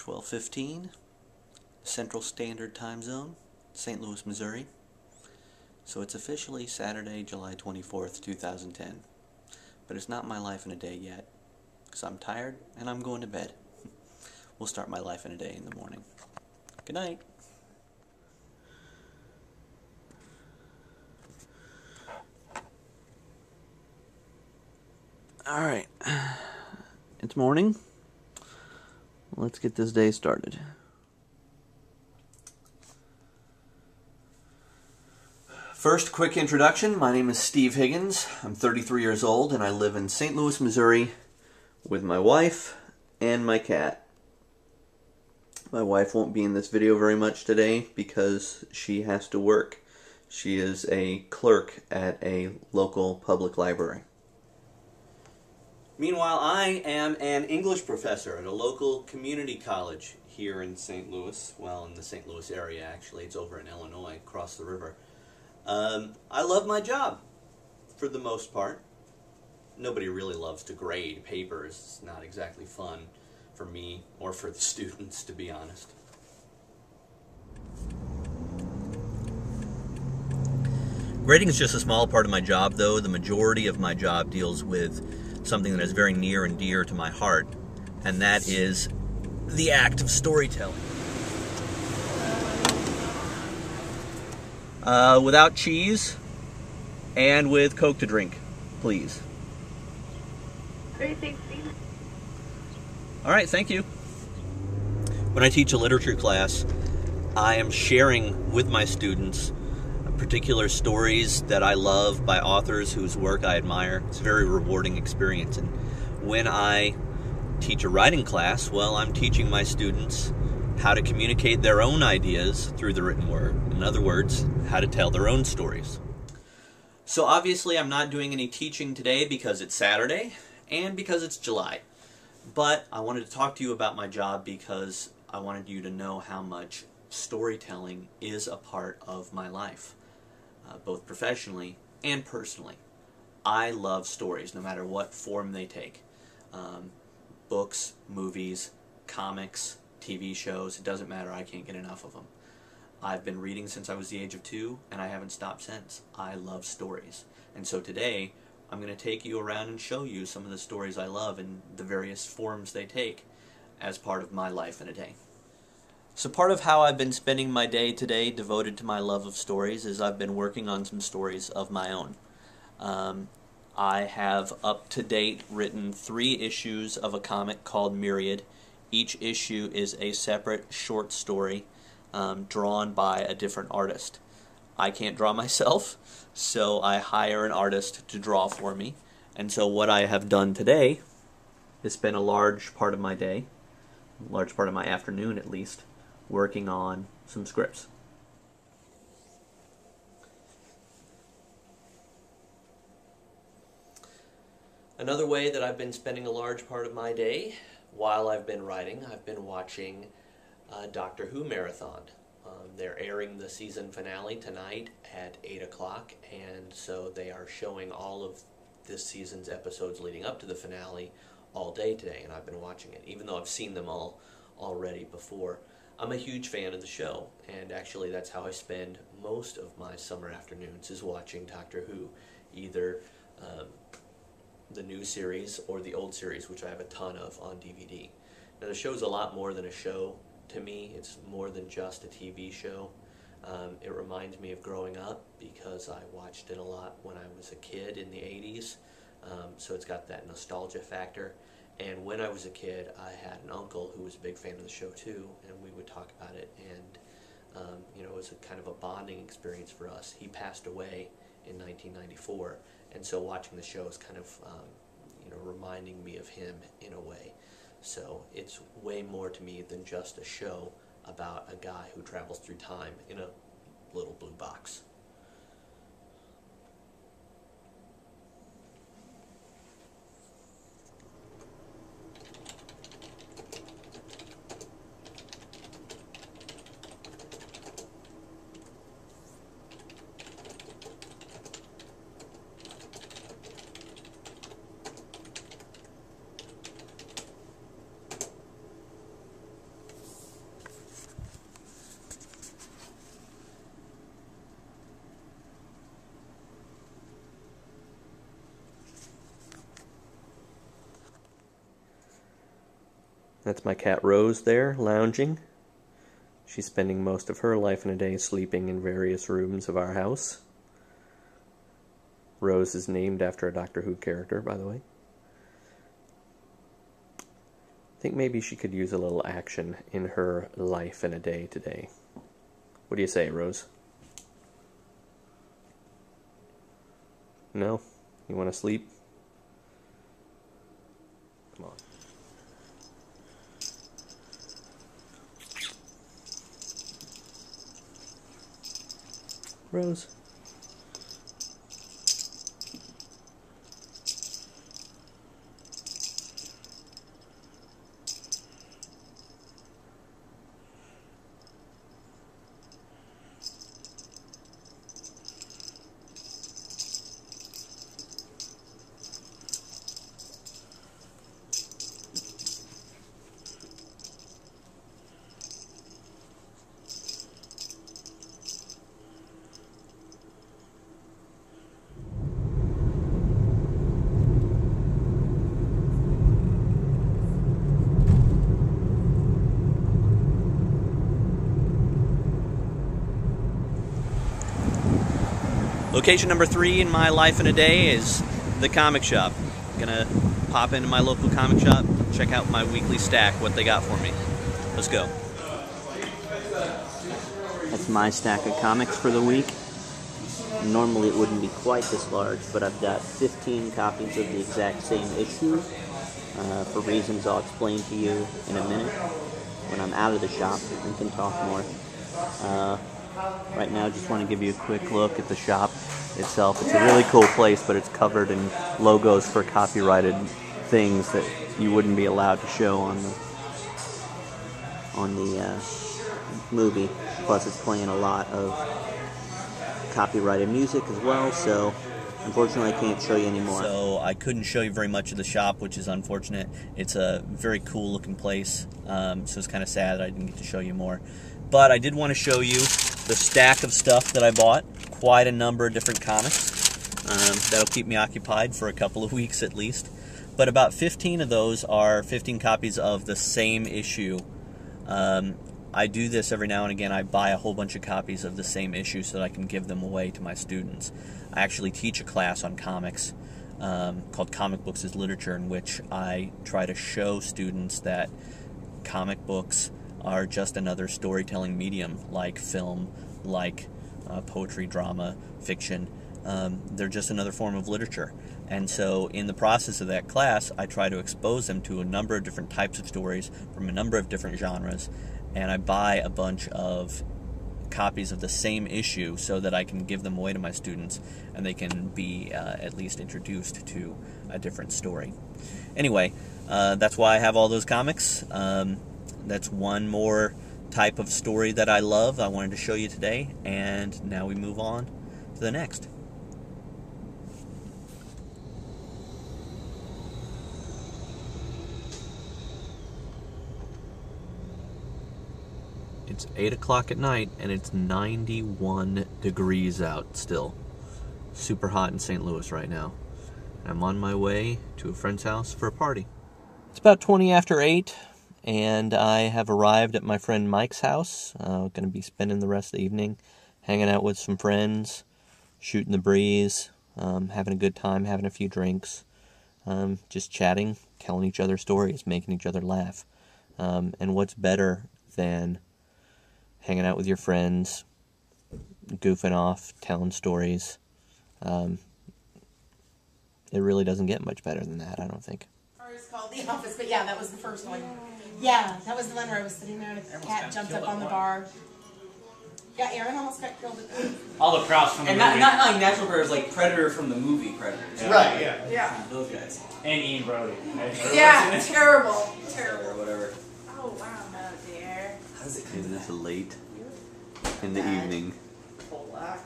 12:15 Central Standard Time Zone, St. Louis, Missouri. So it's officially Saturday, July 24th, 2010. But it's not my life in a day yet, because I'm tired and I'm going to bed. We'll start my life in a day in the morning. Good night. Alright, it's morning. Let's get this day started. First, quick introduction. My name is Steve Higgins. I'm 33 years old and I live in St. Louis, Missouri with my wife and my cat. My wife won't be in this video very much today because she has to work. She is a clerk at a local public library. Meanwhile, I am an English professor at a local community college here in St. Louis. Well, in the St. Louis area, actually. It's over in Illinois, across the river. I love my job, for the most part. Nobody really loves to grade papers. It's not exactly fun for me or for the students, to be honest. Grading is just a small part of my job, though. The majority of my job deals with something that is very near and dear to my heart, and that is the act of storytelling. Without cheese and with Coke to drink, please. Great, thanks, Steve. All right, thank you. When I teach a literature class, I am sharing with my students particular stories that I love by authors whose work I admire. It's a very rewarding experience. And when I teach a writing class, well, I'm teaching my students how to communicate their own ideas through the written word. In other words, how to tell their own stories. So obviously I'm not doing any teaching today because it's Saturday and because it's July. But I wanted to talk to you about my job because I wanted you to know how much storytelling is a part of my life. Both professionally and personally. I love stories, no matter what form they take. Books, movies, comics, TV shows, it doesn't matter, I can't get enough of them. I've been reading since I was the age of 2, and I haven't stopped since. I love stories. And so today, I'm going to take you around and show you some of the stories I love and the various forms they take as part of my life in a day. So part of how I've been spending my day today devoted to my love of stories is I've been working on some stories of my own. I have up to date written 3 issues of a comic called Myriad. Each issue is a separate short story drawn by a different artist. I can't draw myself, so I hire an artist to draw for me. And so what I have done today is spend a large part of my day, a large part of my afternoon at least, working on some scripts. Another way that I've been spending a large part of my day while I've been writing, I've been watching Doctor Who marathon. They're airing the season finale tonight at 8 o'clock, and so they are showing all of this season's episodes leading up to the finale all day today, and I've been watching it, even though I've seen them all already before. I'm a huge fan of the show, and actually that's how I spend most of my summer afternoons, is watching Doctor Who, either the new series or the old series, which I have a ton of on DVD. Now the show's a lot more than a show to me. It's more than just a TV show. It reminds me of growing up because I watched it a lot when I was a kid in the 80s, so it's got that nostalgia factor. And when I was a kid, I had an uncle who was a big fan of the show too, and we would talk about it, and you know, it was a kind of a bonding experience for us. He passed away in 1994, and so watching the show is kind of you know, reminding me of him in a way. So it's way more to me than just a show about a guy who travels through time in a little blue box. That's my cat Rose there, lounging. She's spending most of her life in a day sleeping in various rooms of our house. Rose is named after a Doctor Who character, by the way. I think maybe she could use a little action in her life in a day today. What do you say, Rose? No? You want to sleep? Come on. Rose. Location number 3 in my life in a day is the comic shop. I'm gonna pop into my local comic shop, check out my weekly stack, what they got for me. Let's go. That's my stack of comics for the week. Normally it wouldn't be quite this large, but I've got 15 copies of the exact same issue for reasons I'll explain to you in a minute when I'm out of the shop and can talk more. Right now I just want to give you a quick look at the shop itself. It's a really cool place, but it's covered in logos for copyrighted things that you wouldn't be allowed to show on the movie. Plus it's playing a lot of copyrighted music as well, so unfortunately I can't show you anymore. So I couldn't show you very much of the shop, which is unfortunate. It's a very cool looking place, so it's kind of sad that I didn't get to show you more. But I did want to show you the stack of stuff that I bought. Quite a number of different comics. That'll keep me occupied for a couple of weeks at least. But about 15 of those are 15 copies of the same issue. I do this every now and again. I buy a whole bunch of copies of the same issue so that I can give them away to my students. I actually teach a class on comics called Comic Books as Literature, in which I try to show students that comic books are just another storytelling medium, like film, like poetry, drama, fiction. They're just another form of literature. And so in the process of that class, I try to expose them to a number of different types of stories from a number of different genres, and I buy a bunch of copies of the same issue so that I can give them away to my students and they can be at least introduced to a different story. Anyway, that's why I have all those comics. That's one more type of story that I love. I wanted to show you today, and now we move on to the next. It's 8 o'clock at night, and it's 91 degrees out still. Super hot in St. Louis right now. I'm on my way to a friend's house for a party. It's about 20 after 8. And I have arrived at my friend Mike's house. Going to be spending the rest of the evening hanging out with some friends, shooting the breeze, having a good time, having a few drinks, just chatting, telling each other stories, making each other laugh. And what's better than hanging out with your friends, goofing off, telling stories? It really doesn't get much better than that, I don't think. It's called The Office, but yeah, that was the first one. Yeah, that was the one where I was sitting there and a cat jumped up on the bar. Yeah, Aaron almost got killed at the all the props from the movie. And not like natural predators, like Predator from the movie Predators. Yeah. Right, yeah. Yeah. Those guys. And Ian Brody. Yeah, terrible. Terrible. Or whatever. Oh, wow, no, dear. How does it It do is that? late in the evening. Full black.